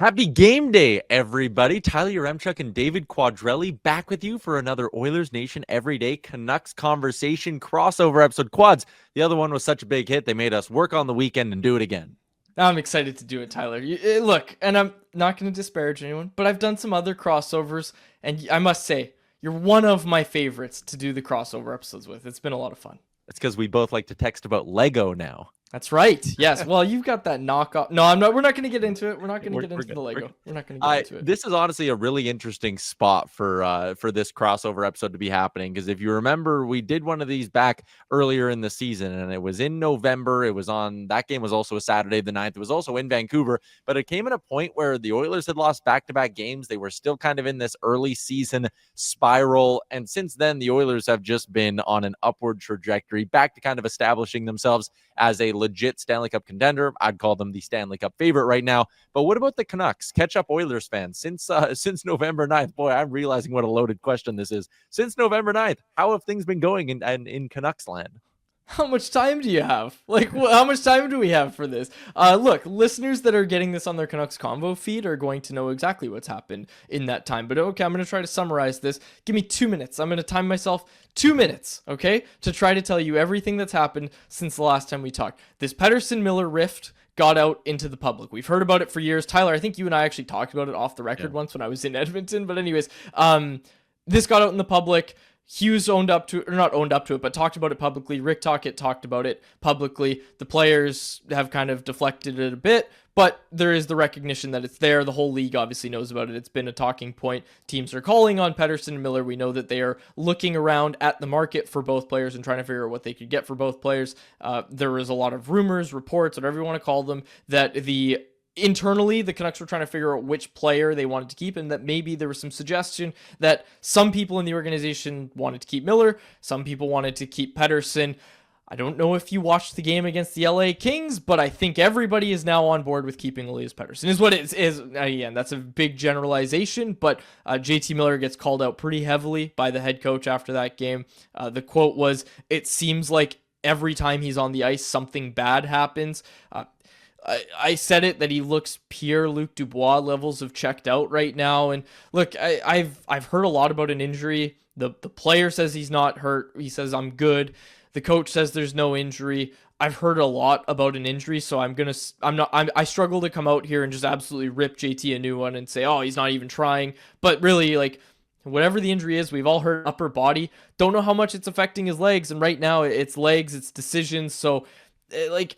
Happy game day, everybody. Tyler Yaremchuk and David Quadrelli back with you for another Oilers Nation Everyday Canucks Conversation crossover episode. Quads, the other one was such a big hit, they made us work on the weekend and do it again. I'm excited to do it, Tyler. Look, and I'm not going to disparage anyone, but I've done some other crossovers, and I must say, you're one of my favorites to do the crossover episodes with. It's been a lot of fun. It's because we both like to text about Lego now. That's right. Yes. Well, you've got that knockoff. No, I'm not. We're not going to get into it. We're not going to get into the Lego. We're not going to get into it. This is honestly a really interesting spot for this crossover episode to be happening, because if you remember, we did one of these back earlier in the season, and it was in November. It was on that game was also a Saturday the 9th. It was also in Vancouver, but it came at a point where the Oilers had lost back-to-back games. They were still kind of in this early season spiral, and since then the Oilers have just been on an upward trajectory, back to kind of establishing themselves as a legit Stanley Cup contender. I'd call them the Stanley Cup favorite right now. But what about the Canucks? Catch up Oilers fans. Since November 9th, boy, I'm realizing what a loaded question this is. Since November 9th, how have things been going in Canucks land? How much time do you have? How much time do we have for this? Look, listeners that are getting this on their Canucks Convo feed are going to know exactly what's happened in that time. But okay, I'm going to try to summarize this. Give me 2 minutes. I'm going to time myself 2 minutes, okay, to try to tell you everything that's happened since the last time we talked. This Pettersson-Miller rift got out into the public. We've heard about it for years. Tyler, I think you and I actually talked about it off the record once when I was in Edmonton. But anyways, this got out in the public. Hughes owned up to it, or not owned up to it, but talked about it publicly. Rick Tocchet talked about it publicly. The players have kind of deflected it a bit, but there is the recognition that it's there. The whole league obviously knows about it. It's been a talking point. Teams are calling on Pettersson and Miller. We know that they are looking around at the market for both players and trying to figure out what they could get for both players. There was a lot of rumors, reports, whatever you want to call them, that internally, the Canucks were trying to figure out which player they wanted to keep, and that maybe there was some suggestion that some people in the organization wanted to keep Miller, some people wanted to keep Pettersson. I don't know if you watched the game against the LA Kings, but I think everybody is now on board with keeping Elias Pettersson, is what it is. Again, that's a big generalization, but JT Miller gets called out pretty heavily by the head coach after that game. The quote was, "It seems like every time he's on the ice, something bad happens." I said it that he looks Pierre-Luc Dubois levels of checked out right now. And look, I've heard a lot about an injury. The player says he's not hurt. He says, "I'm good." The coach says there's no injury. I've heard a lot about an injury, so I struggle to come out here and just absolutely rip JT a new one and say, "Oh, he's not even trying." But really, whatever the injury is, we've all heard upper body. Don't know how much it's affecting his legs. And right now it's legs, it's decisions. So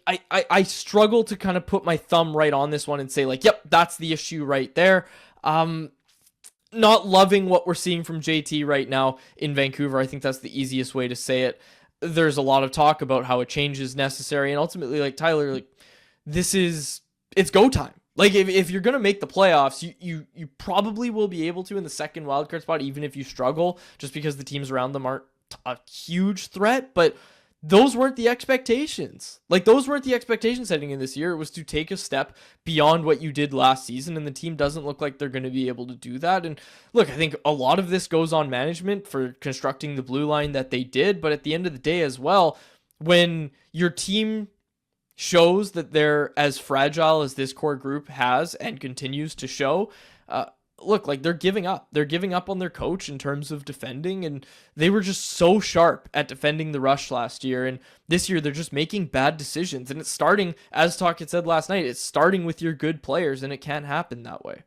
I struggle to kind of put my thumb right on this one and say yep, that's the issue right there. Not loving what we're seeing from JT right now in Vancouver. I think that's the easiest way to say it. There's a lot of talk about how a change is necessary, and ultimately, Tyler, it's go time. If you're gonna make the playoffs, you probably will be able to in the second wildcard spot, even if you struggle, just because the teams around them aren't a huge threat, but those weren't the expectations. Those weren't the expectations heading in this year. It was to take a step beyond what you did last season, and the team doesn't look like they're going to be able to do that. And look, I think a lot of this goes on management for constructing the blue line that they did, but at the end of the day as well, when your team shows that they're as fragile as this core group has and continues to show, look, they're giving up. They're giving up on their coach in terms of defending, and they were just so sharp at defending the rush last year. And this year, they're just making bad decisions. And it's starting, as Tocchet said last night, it's starting with your good players, and it can't happen that way.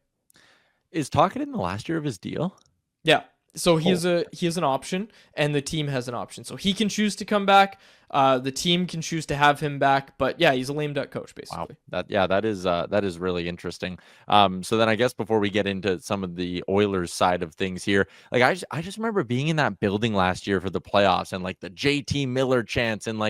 Is Tocchet in the last year of his deal? Yeah. So he has an option, and the team has an option. So he can choose to come back. The team can choose to have him back, but yeah, he's a lame duck coach, basically. Wow. That is really interesting. So then I guess before we get into some of the Oilers side of things here, I just remember being in that building last year for the playoffs and the JT Miller chants, and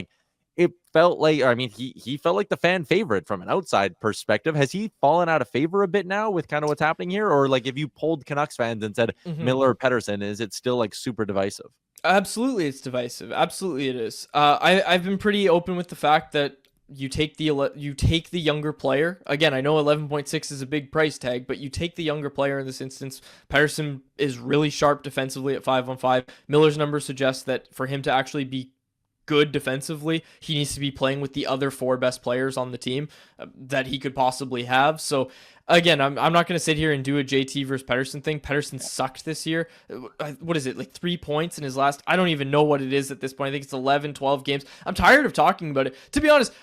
it felt he felt like the fan favorite from an outside perspective. Has he fallen out of favor a bit now with kind of what's happening here? Or if you polled Canucks fans and said Miller or Pettersson, is it still super divisive? Absolutely, it's divisive. Absolutely, it is. I've been pretty open with the fact that you take the younger player. Again, I know 11.6 is a big price tag, but you take the younger player in this instance. Pettersson is really sharp defensively at 5-on-5. Miller's numbers suggest that for him to actually be good defensively, he needs to be playing with the other four best players on the team that he could possibly have. So again, I'm not going to sit here and do a JT versus Pettersson thing. Pettersson sucked this year. What is it, like 3 points in his last? I don't even know what it is at this point. I think it's 11, 12 games. I'm tired of talking about it. To be honest,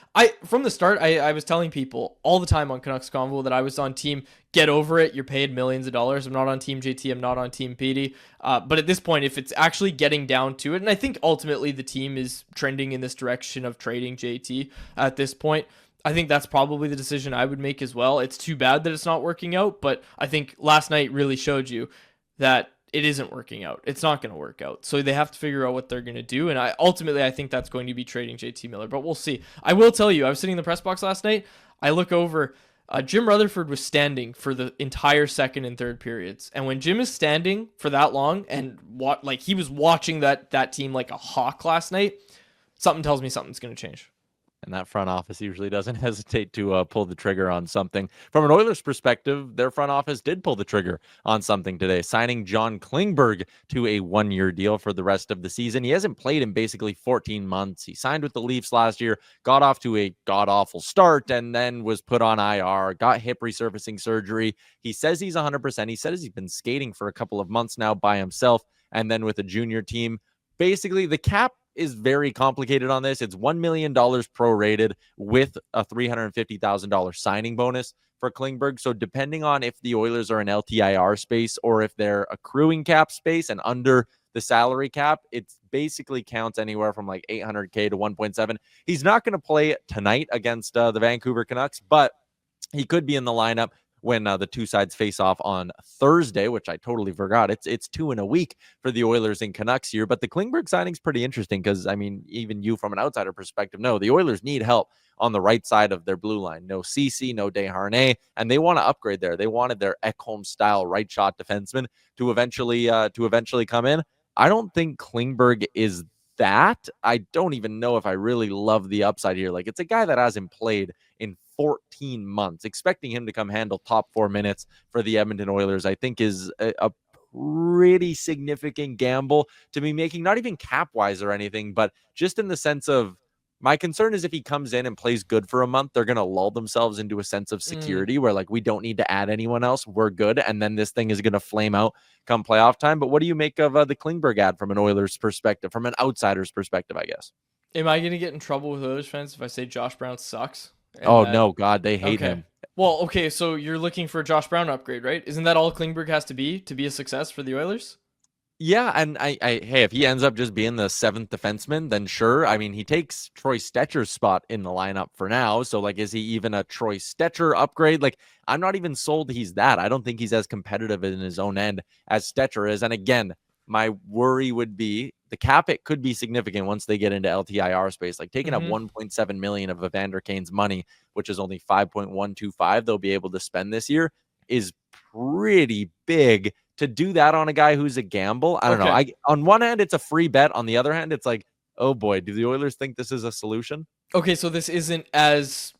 from the start, I was telling people all the time on Canucks Convo that I was on team get over it. You're paid millions of dollars. I'm not on team JT. I'm not on team PD. But at this point, if it's actually getting down to it, and I think ultimately the team is trending in this direction of trading JT at this point, I think that's probably the decision I would make as well. It's too bad that it's not working out, but I think last night really showed you that it isn't working out. It's not going to work out. So they have to figure out what they're going to do. And ultimately, I think that's going to be trading JT Miller, but we'll see. I will tell you, I was sitting in the press box last night. I look over, Jim Rutherford was standing for the entire second and third periods. And when Jim is standing for that long and he was watching that team like a hawk last night, something tells me something's going to change. And that front office usually doesn't hesitate to pull the trigger on something. From an Oilers perspective, their front office did pull the trigger on something today, signing John Klingberg to a 1-year deal for the rest of the season. He hasn't played in basically 14 months. He signed with the Leafs last year, got off to a god-awful start, and then was put on IR, got hip resurfacing surgery. He says he's 100%. He says he's been skating for a couple of months now by himself and then with a junior team. Basically, the cap is very complicated on this. It's $1 million prorated with a $350,000 signing bonus for Klingberg. So depending on if the Oilers are in LTIR space or if they're accruing cap space and under the salary cap, it basically counts anywhere from like $800K to 1.7. He's not going to play tonight against the Vancouver Canucks, but he could be in the lineup when the two sides face off on Thursday, which I totally forgot. It's 2 in a week for the Oilers and Canucks here. But the Klingberg signing's pretty interesting because, I mean, even you from an outsider perspective know the Oilers need help on the right side of their blue line. No CC, no Desharnais, and they want to upgrade there. They wanted their Ekholm-style right shot defenseman to eventually come in. I don't think Klingberg is that. I don't even know if I really love the upside here. Like, it's a guy that hasn't played in 14 months. Expecting him to come handle top 4 minutes for the Edmonton Oilers, I think, is a pretty significant gamble to be making, not even cap-wise or anything, but just in the sense of my concern is if he comes in and plays good for a month, they're going to lull themselves into a sense of security where, like, we don't need to add anyone else. We're good. And then this thing is going to flame out come playoff time. But what do you make of the Klingberg ad from an Oilers perspective, from an outsider's perspective, I guess? Am I going to get in trouble with Oilers fans if I say Josh Brown sucks? No, God, they hate him. Well, okay, so you're looking for a Josh Brown upgrade, right? Isn't that all Klingberg has to be a success for the Oilers? Yeah, and hey, if he ends up just being the 7th defenseman, then sure. I mean, he takes Troy Stetcher's spot in the lineup for now. So, like, is he even a Troy Stetcher upgrade? Like, I'm not even sold he's that. I don't think he's as competitive in his own end as Stetcher is. And again, my worry would be the cap it could be significant once they get into LTIR space. Like taking up $1.7 million of Evander Kane's money, which is only $5.125 they'll be able to spend this year, is pretty big. To do that on a guy who's a gamble, I don't know. On one hand, it's a free bet. On the other hand, it's like, oh boy, do the Oilers think this is a solution? Okay, so this isn't as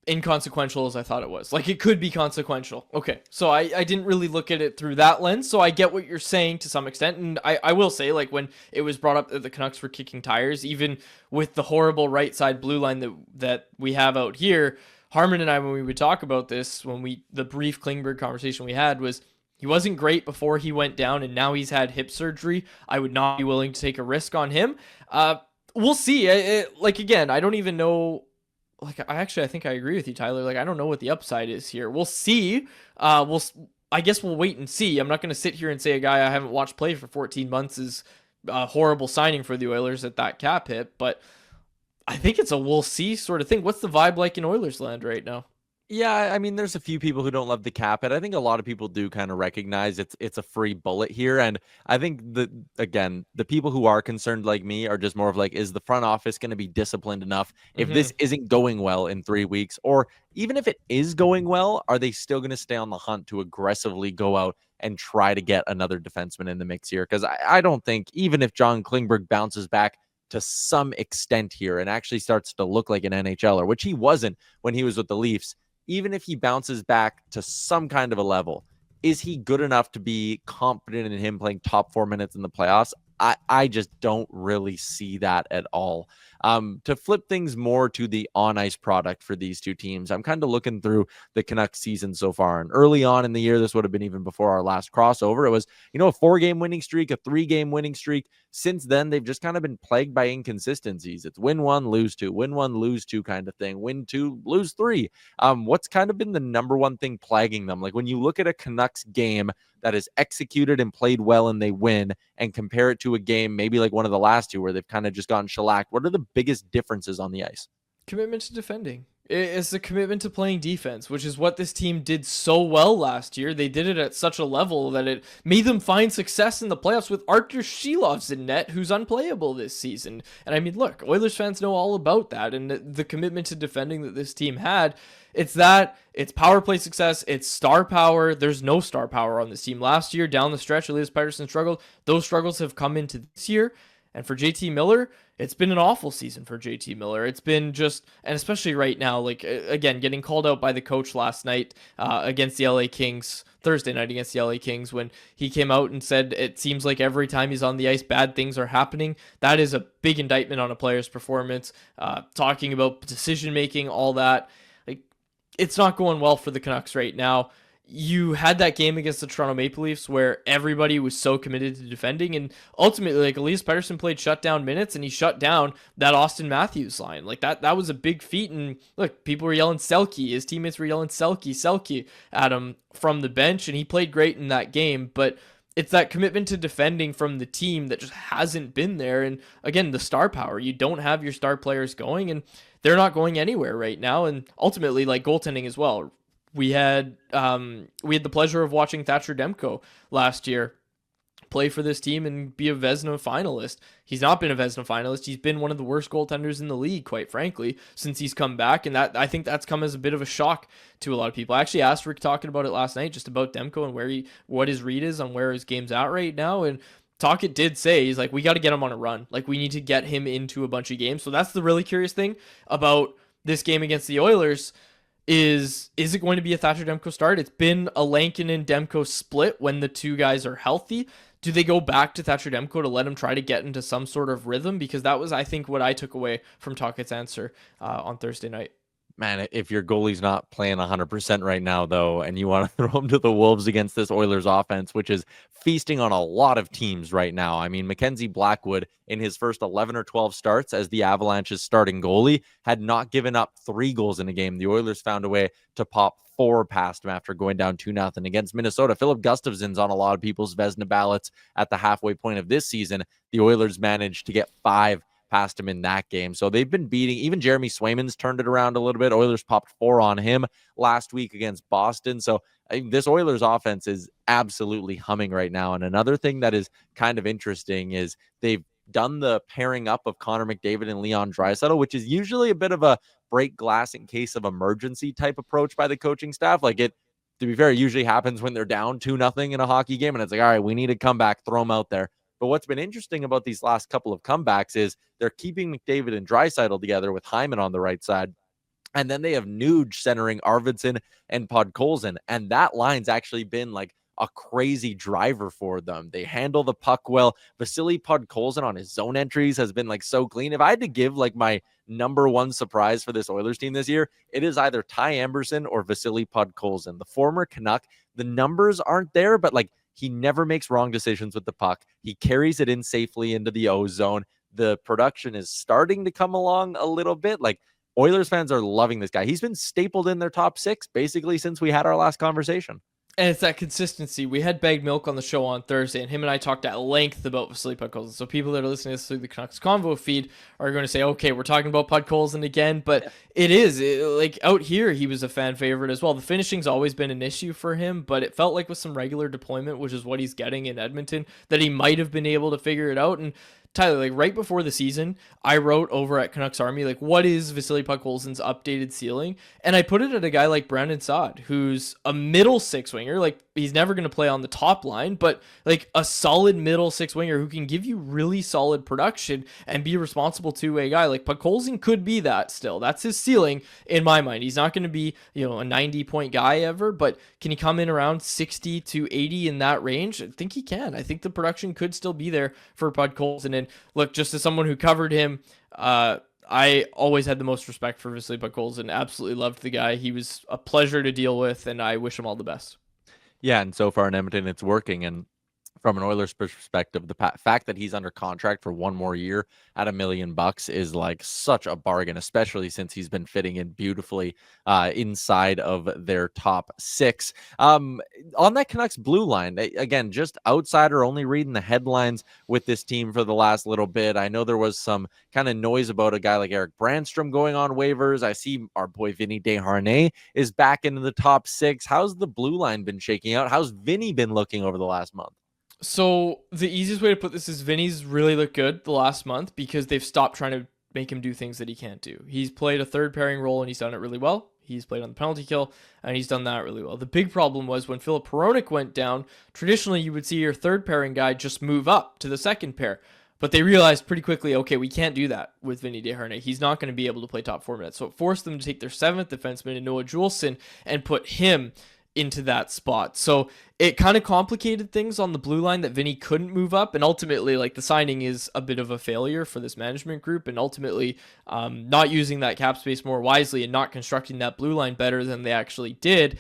inconsequential as I thought it was. Like, it could be consequential. Okay, so I didn't really look at it through that lens, so I get what you're saying to some extent, and I will say, like, when it was brought up that the Canucks were kicking tires, even with the horrible right side blue line that we have out here, Harmon and I, when we would talk about this, the brief Klingberg conversation we had was, he wasn't great before he went down, and now he's had hip surgery. I would not be willing to take a risk on him. We'll see. Again, I don't even know. Like, I think I agree with you, Tyler. Like, I don't know what the upside is here. We'll see. I guess we'll wait and see. I'm not going to sit here and say a guy I haven't watched play for 14 months is a horrible signing for the Oilers at that cap hit, but I think it's a we'll see sort of thing. What's the vibe like in Oilers land right now? Yeah, I mean, there's a few people who don't love the cap it. I think a lot of people do kind of recognize it's a free bullet here. And I think the people who are concerned like me are just more of like, is the front office going to be disciplined enough if this isn't going well in 3 weeks? Or even if it is going well, are they still going to stay on the hunt to aggressively go out and try to get another defenseman in the mix here? Because I don't think, even if John Klingberg bounces back to some extent here and actually starts to look like an NHLer, which he wasn't when he was with the Leafs, even if he bounces back to some kind of a level, is he good enough to be confident in him playing top 4 minutes in the playoffs? I just don't really see that at all. To flip things more to the on-ice product for these two teams, I'm kind of looking through the Canucks season so far. And early on in the year, this would have been even before our last crossover, it was, a 4-game winning streak, a 3-game winning streak. Since then, they've just kind of been plagued by inconsistencies. It's win one, lose two, win one, lose two kind of thing. Win two, lose three. What's kind of been the number one thing plaguing them? Like when you look at a Canucks game that is executed and played well and they win, and compare it to a game maybe like one of the last two where they've kind of just gotten shellacked, what are the biggest differences on the ice? Commitment to defending. It's the commitment to playing defense, which is what this team did so well last year. They did it at such a level that it made them find success in the playoffs with Artur Shilov's in net, who's unplayable this season. And I mean, look, Oilers fans know all about that, and the commitment to defending that this team had. It's power play success, it's star power. There's no star power on this team. Last year, down the stretch, Elias Pettersson struggled. Those struggles have come into this year. And for JT Miller, it's been an awful season for JT Miller. It's been just, and especially right now, like, again, getting called out by the coach last night against the LA Kings, Thursday night against the LA Kings, when he came out and said it seems like every time he's on the ice, bad things are happening. That is a big indictment on a player's performance. Talking about decision-making, all that. Like, it's not going well for the Canucks right now. You had that game against the Toronto Maple Leafs where everybody was so committed to defending, and ultimately, like, Elias Pettersson played shutdown minutes and he shut down that Austin Matthews line. Like that was a big feat. And look, people were yelling Selke. His teammates were yelling Selke at him from the bench, and he played great in that game. But it's that commitment to defending from the team that just hasn't been there. And again, the star power. You don't have your star players going, and they're not going anywhere right now. And ultimately, like, goaltending as well. We had the pleasure of watching Thatcher Demko last year play for this team and be a Vezina finalist. He's not been a Vezina finalist. He's been one of the worst goaltenders in the league, quite frankly, since he's come back. And that, I think that's come as a bit of a shock to a lot of people. I actually asked Rick talking about it last night, just about Demko and what his read is on where his game's at right now. And Tocchet did say, he's like, we got to get him on a run. Like, we need to get him into a bunch of games. So that's the really curious thing about this game against the Oilers. Is it going to be a Thatcher Demko start? It's been a Lankin and Demko split when the two guys are healthy. Do they go back to Thatcher Demko to let him try to get into some sort of rhythm? Because that was, I think, what I took away from Tocchet's answer on Thursday night. Man, if your goalie's not playing 100% right now, though, and you want to throw him to the Wolves against this Oilers offense, which is feasting on a lot of teams right now. I mean, Mackenzie Blackwood, in his first 11 or 12 starts as the Avalanche's starting goalie, had not given up 3 goals in a game. The Oilers found a way to pop 4 past him after going down 2-0 against Minnesota. Philip Gustafsson's on a lot of people's Vezina ballots at the halfway point of this season. The Oilers managed to get 5 past him in that game. So they've been beating, even Jeremy Swayman's turned it around a little bit. Oilers popped 4 on him last week against Boston. So this Oilers offense is absolutely humming right now. And another thing that is kind of interesting is they've done the pairing up of Connor McDavid and Leon Draisaitl, which is usually a bit of a break glass in case of emergency type approach by the coaching staff. Like, it, to be fair, usually happens when they're down 2-0 in a hockey game. And it's like, all right, we need to come back, throw them out there. But what's been interesting about these last couple of comebacks is they're keeping McDavid and Draisaitl together with Hyman on the right side. And then they have Nuge centering Arvidsson and Podkolzin. And that line's actually been like a crazy driver for them. They handle the puck well. Vasily Podkolzin on his zone entries has been like so clean. If I had to give like my number one surprise for this Oilers team this year, it is either Ty Amberson or Vasily Podkolzin. The former Canuck, the numbers aren't there, but like, he never makes wrong decisions with the puck. He carries it in safely into the O zone. The production is starting to come along a little bit. Like, Oilers fans are loving this guy. He's been stapled in their top 6 basically since we had our last conversation. And it's that consistency. We had Bagged Milk on the show on Thursday, and him and I talked at length about Vasily Podkolzin. So people that are listening to this through the Canucks Convo feed are going to say, okay, we're talking about Podkolzin again. But it is. Like, out here, he was a fan favorite as well. The finishing's always been an issue for him, but it felt like with some regular deployment, which is what he's getting in Edmonton, that he might have been able to figure it out. And Tyler, like, right before the season, I wrote over at Canucks Army, like, what is Vasily Podkolzin's updated ceiling? And I put it at a guy like Brandon Saad, who's a middle 6 winger. Like, he's never going to play on the top line, but like a solid middle 6 winger who can give you really solid production and be a responsible 2-way guy. Like, Podkolzin could be that still. That's his ceiling in my mind. He's not going to be, a 90-point guy ever, but can he come in around 60 to 80 in that range? I think he can. I think the production could still be there for Podkolzin. And look, just as someone who covered him I always had the most respect for Vasily Podkolzin and absolutely loved the guy. He was a pleasure to deal with, and I wish him all the best. Yeah, and so far in Edmonton, it's working. And from an Oilers perspective, the fact that he's under contract for one more year at $1 million is like such a bargain, especially since he's been fitting in beautifully inside of their top six. On that Canucks blue line, again, just outsider, only reading the headlines with this team for the last little bit. I know there was some kind of noise about a guy like Eric Brandstrom going on waivers. I see our boy Vinny Desharnais is back into the top six. How's the blue line been shaking out? How's Vinny been looking over the last month? So the easiest way to put this is Vinny's really looked good the last month because they've stopped trying to make him do things that he can't do. He's played a third pairing role and he's done it really well. He's played on the penalty kill and he's done that really well. The big problem was when Filip Hronek went down, traditionally you would see your third pairing guy just move up to the second pair. But they realized pretty quickly, okay, we can't do that with Vinny Desharnais. He's not going to be able to play top 4 minutes. So it forced them to take their seventh defenseman, Noah Juulsen, and put him into that spot. So it kind of complicated things on the blue line that Vinny couldn't move up, and ultimately like the signing is a bit of a failure for this management group, and ultimately not using that cap space more wisely and not constructing that blue line better than they actually did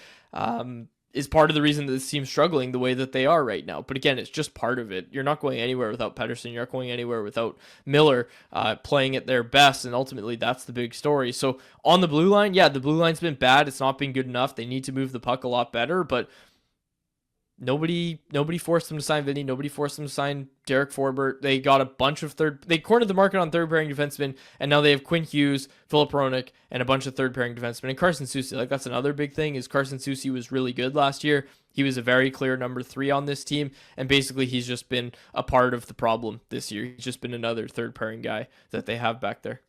is part of the reason that this team's struggling the way that they are right now. But again, it's just part of it. You're not going anywhere without Pettersson. You're not going anywhere without Miller playing at their best, and ultimately that's the big story. So on the blue line, yeah, the blue line's been bad. It's not been good enough. They need to move the puck a lot better, but nobody forced them to sign Vinny. Nobody forced them to sign Derek Forbort. They got a bunch of they cornered the market on third pairing defensemen, and now they have Quinn Hughes, Filip Hronek, and a bunch of third pairing defensemen. And Carson Soucy, like that's another big thing is Carson Soucy was really good last year. He was a very clear number 3 on this team, and basically he's just been a part of the problem this year. He's just been another third pairing guy that they have back there.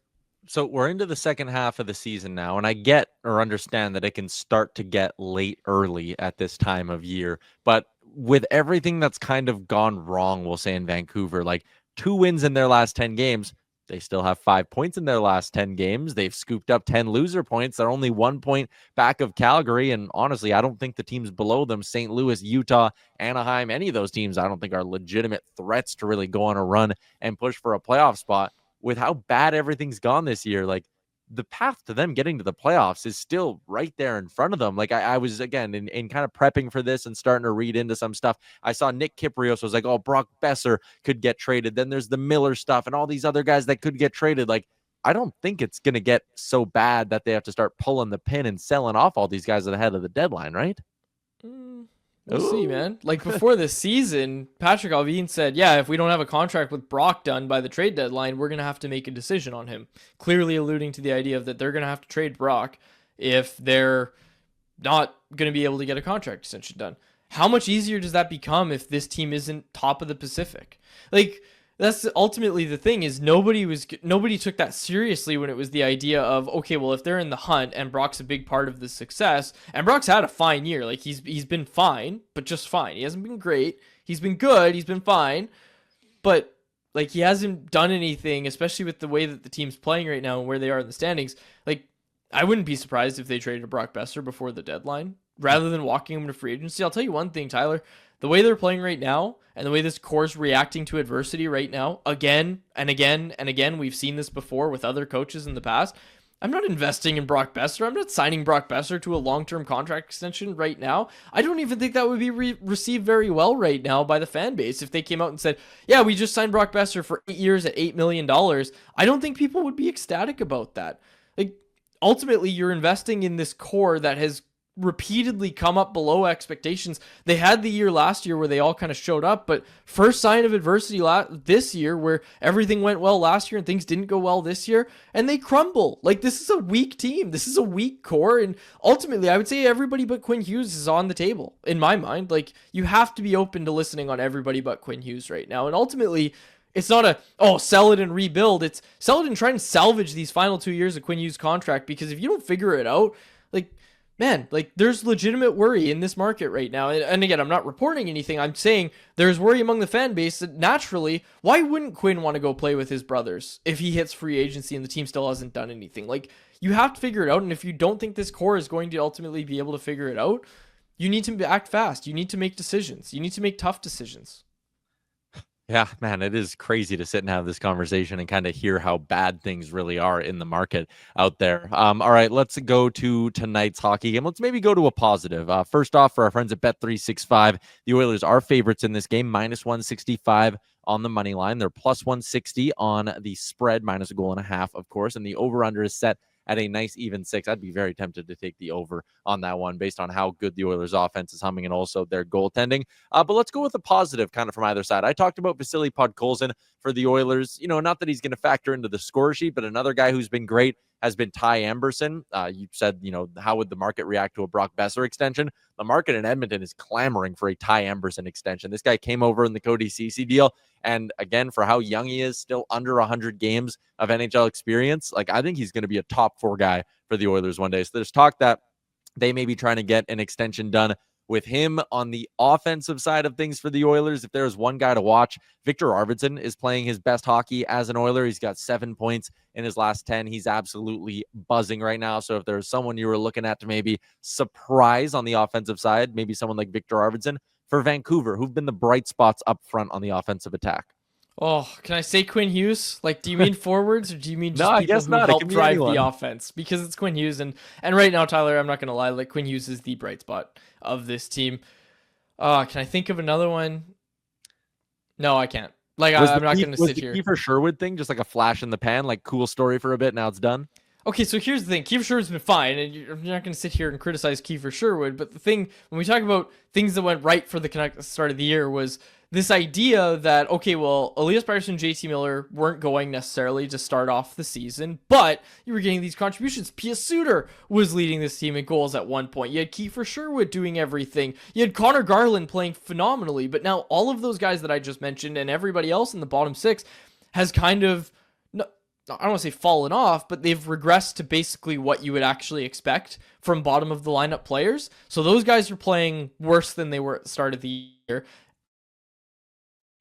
So we're into the second half of the season now, and I get or understand that it can start to get late early at this time of year. But with everything that's kind of gone wrong, we'll say in Vancouver, like 2 wins in their last 10 games, they still have 5 points in their last 10 games. They've scooped up 10 loser points. They're only 1 point back of Calgary. And honestly, I don't think the teams below them, St. Louis, Utah, Anaheim, any of those teams, I don't think are legitimate threats to really go on a run and push for a playoff spot. With how bad everything's gone this year, like the path to them getting to the playoffs is still right there in front of them. Like I was, again, in kind of prepping for this and starting to read into some stuff. I saw Nick Kypreos was like, oh, Brock Besser could get traded. Then there's the Miller stuff and all these other guys that could get traded. Like, I don't think it's going to get so bad that they have to start pulling the pin and selling off all these guys ahead of the deadline, right? We'll see, man. Like before the season, Patrick Allvin said, yeah, if we don't have a contract with Brock done by the trade deadline, we're going to have to make a decision on him. Clearly alluding to the idea of that they're going to have to trade Brock if they're not going to be able to get a contract extension done. How much easier does that become if this team isn't top of the Pacific? Like, that's ultimately the thing is nobody took that seriously when it was the idea of, okay, well, if they're in the hunt and Brock's a big part of the success, and Brock's had a fine year, like he's been fine, but just fine. He hasn't been great. He's been good. He's been fine, but like he hasn't done anything, especially with the way that the team's playing right now and where they are in the standings. Like I wouldn't be surprised if they traded Brock Besser before the deadline rather than walking him to free agency. I'll tell you one thing, Tyler. The way they're playing right now and the way this core's reacting to adversity right now, again and again and again, we've seen this before with other coaches in the past. I'm not investing in Brock Besser. I'm not signing Brock Besser to a long-term contract extension right now. I don't even think that would be received very well right now by the fan base if they came out and said, yeah, we just signed Brock Besser for 8 years at $8 million. I don't think people would be ecstatic about that. Like, ultimately, you're investing in this core that has repeatedly come up below expectations. They had the year last year where they all kind of showed up, but first sign of adversity this year where everything went well last year and things didn't go well this year, and they crumble. Like, this is a weak team. This is a weak core, and ultimately, I would say everybody but Quinn Hughes is on the table, in my mind. Like, you have to be open to listening on everybody but Quinn Hughes right now, and ultimately, it's not sell it and rebuild. It's sell it and try and salvage these final 2 years of Quinn Hughes' contract, because if you don't figure it out, like, man, like there's legitimate worry in this market right now. And again, I'm not reporting anything. I'm saying there's worry among the fan base that naturally, why wouldn't Quinn want to go play with his brothers if he hits free agency and the team still hasn't done anything? Like, you have to figure it out. And if you don't think this core is going to ultimately be able to figure it out, you need to act fast. You need to make decisions. You need to make tough decisions. Yeah, man, it is crazy to sit and have this conversation and kind of hear how bad things really are in the market out there. All right, let's go to tonight's hockey game. Let's maybe go to a positive. First off, for our friends at Bet365, the Oilers are favorites in this game, minus 165 on the money line. They're plus 160 on the spread, minus a goal and a half, of course, and the over-under is set at a nice even 6. I'd be very tempted to take the over on that one based on how good the Oilers offense is humming and also their goaltending. But let's go with a positive kind of from either side. I talked about Vasily Podkolzin for the Oilers. Not that he's going to factor into the score sheet, but another guy who's been great has been Ty Emberson. You said, how would the market react to a Brock Besser extension? The market in Edmonton is clamoring for a Ty Emberson extension. This guy came over in the Cody Ceci deal. And again, for how young he is, still under 100 games of NHL experience, I think he's going to be a top 4 guy for the Oilers one day. So there's talk that they may be trying to get an extension done with him on the offensive side of things for the Oilers. If there's one guy to watch, Victor Arvidsson is playing his best hockey as an Oiler. He's got 7 points in his last 10. He's absolutely buzzing right now. So if there's someone you were looking at to maybe surprise on the offensive side, maybe someone like Victor Arvidsson for Vancouver, who've been the bright spots up front on the offensive attack. Oh, can I say Quinn Hughes? Do you mean forwards or do you mean just No, I people guess who not. help drive the offense? Because it's Quinn Hughes, and right now, Tyler, I'm not gonna lie, Quinn Hughes is the bright spot of this team. Can I think of another one? No, I can't. I'm not gonna sit here. Was the Kiefer Sherwood thing just like a flash in the pan, cool story for a bit, now it's done? Okay, so here's the thing. Kiefer Sherwood's been fine, and you're not going to sit here and criticize Kiefer Sherwood, but the thing, when we talk about things that went right for the Canucks at the start of the year, was this idea that, okay, well, Elias Pettersson and JT Miller weren't going necessarily to start off the season, but you were getting these contributions. Pius Suter was leading this team in goals at one point. You had Kiefer Sherwood doing everything. You had Connor Garland playing phenomenally, but now all of those guys that I just mentioned and everybody else in the bottom 6 has kind of, I don't want to say fallen off, but they've regressed to basically what you would actually expect from bottom of the lineup players. So those guys are playing worse than they were at the start of the year,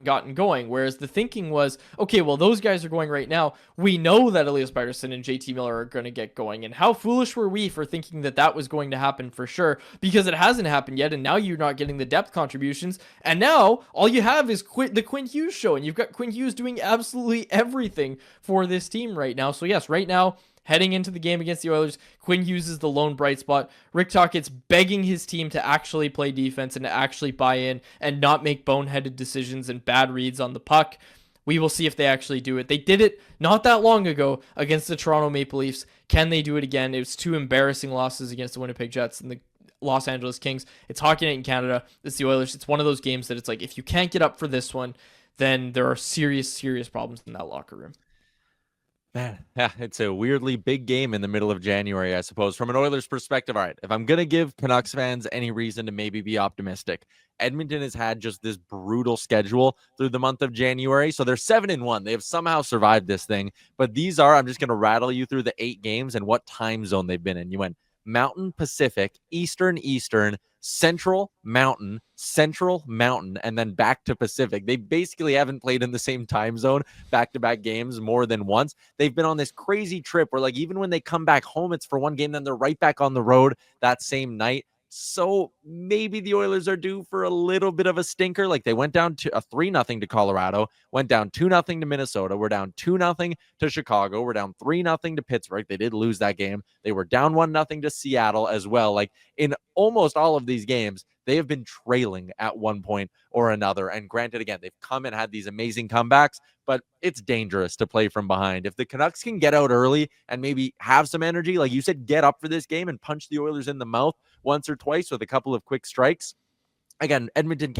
gotten going. Whereas the thinking was, okay, well, those guys are going right now. We know that Elias Pettersson and JT Miller are going to get going. And how foolish were we for thinking that that was going to happen for sure? Because it hasn't happened yet. And now you're not getting the depth contributions. And now all you have is the Quinn Hughes show. And you've got Quinn Hughes doing absolutely everything for this team right now. So yes, right now, heading into the game against the Oilers, Quinn Hughes is the lone bright spot. Rick Tocchet's begging his team to actually play defense and to actually buy in and not make boneheaded decisions and bad reads on the puck. We will see if they actually do it. They did it not that long ago against the Toronto Maple Leafs. Can they do it again? It was 2 embarrassing losses against the Winnipeg Jets and the Los Angeles Kings. It's Hockey Night in Canada. It's the Oilers. It's one of those games that it's if you can't get up for this one, then there are serious, serious problems in that locker room. Man, yeah, it's a weirdly big game in the middle of January, I suppose. From an Oilers perspective, all right, if I'm going to give Canucks fans any reason to maybe be optimistic, Edmonton has had just this brutal schedule through the month of January. So they're 7-1. They have somehow survived this thing. But these are, I'm just going to rattle you through the 8 games and what time zone they've been in. You went Mountain, Pacific, Eastern, Central, Mountain, and then back to Pacific. They basically haven't played in the same time zone back-to-back games more than once. They've been on this crazy trip where even when they come back home, it's for one game, then they're right back on the road that same night. So maybe the Oilers are due for a little bit of a stinker. They went down to a 3-0 to Colorado, went down 2-0 to Minnesota. We're down 2-0 to Chicago. We're down 3-0 to Pittsburgh. They did lose that game. They were down 1-0 to Seattle as well. In almost all of these games, they have been trailing at one point or another. And granted, again, they've come and had these amazing comebacks, but it's dangerous to play from behind. If the Canucks can get out early and maybe have some energy, like you said, get up for this game and punch the Oilers in the mouth once or twice with a couple of quick strikes. Again, Edmonton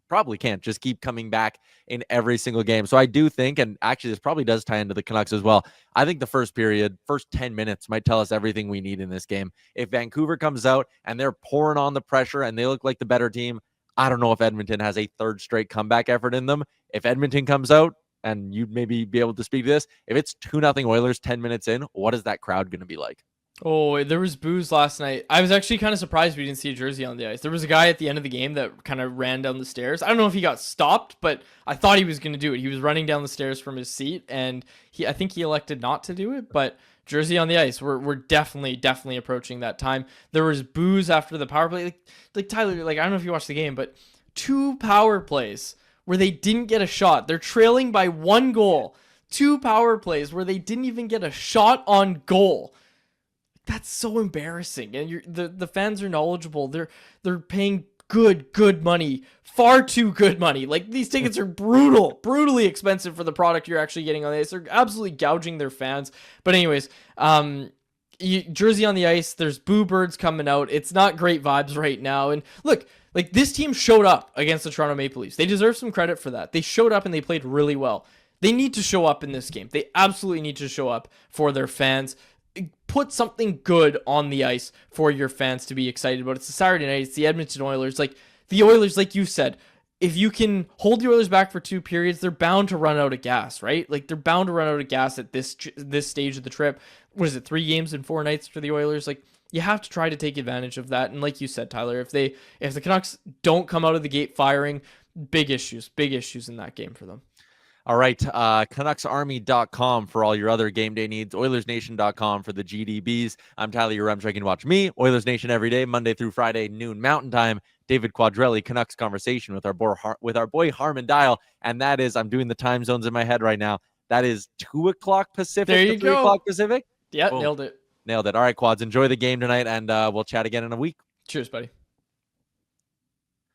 probably can't just keep coming back in every single game. So I do think, and actually this probably does tie into the Canucks as well, I think the first 10 minutes might tell us everything we need in this game. If Vancouver comes out and they're pouring on the pressure and they look like the better team, I don't know if Edmonton has a third straight comeback effort in them. If Edmonton comes out, and you'd maybe be able to speak to this, if it's 2-0 Oilers 10 minutes in, what is that crowd going to be like? Oh, there was booze last night. I was actually kind of surprised we didn't see a jersey on the ice. There was a guy at the end of the game that kind of ran down the stairs. I don't know if he got stopped, but I thought he was going to do it. He was running down the stairs from his seat, and I think he elected not to do it, but jersey on the ice. We're definitely approaching that time. There was booze after the power play. Like Tyler, I don't know if you watched the game, but 2 power plays where they didn't get a shot. They're trailing by 1 goal. 2 power plays where they didn't even get a shot on goal. That's so embarrassing. And the fans are knowledgeable. They're paying good money, far too good money. Like, these tickets are brutally expensive for the product you're actually getting on the ice. They're absolutely gouging their fans. But anyways, jersey on the ice, there's boo birds coming out. It's not great vibes right now. And look, like, this team showed up against the Toronto Maple Leafs. They deserve some credit for that. They showed up and they played really well. They need to show up in this game. They absolutely need to show up for their fans. Put something good on the ice for your fans to be excited about. It's a Saturday night. It's the Edmonton Oilers. Like, the Oilers, like you said, if you can hold the Oilers back for 2 periods, they're bound to run out of gas, right? Like, they're bound to run out of gas at this stage of the trip. What is it, 3 games in 4 nights for the Oilers? Like, you have to try to take advantage of that. And like you said, Tyler, if the Canucks don't come out of the gate firing, big issues in that game for them. All right, CanucksArmy.com for all your other game day needs, OilersNation.com for the GDBs. I'm Tyler Yaremchuk. You can watch me, Oilers Nation, every day, Monday through Friday, noon Mountain Time. David Quadrelli, Canucks Conversation with our boy Harmon Dial, and that is, I'm doing the time zones in my head right now, that is 2 o'clock Pacific there you to 3 go. o'clock Pacific? Yeah, Boom. Nailed it. All right, Quads, enjoy the game tonight, and we'll chat again in a week. Cheers, buddy.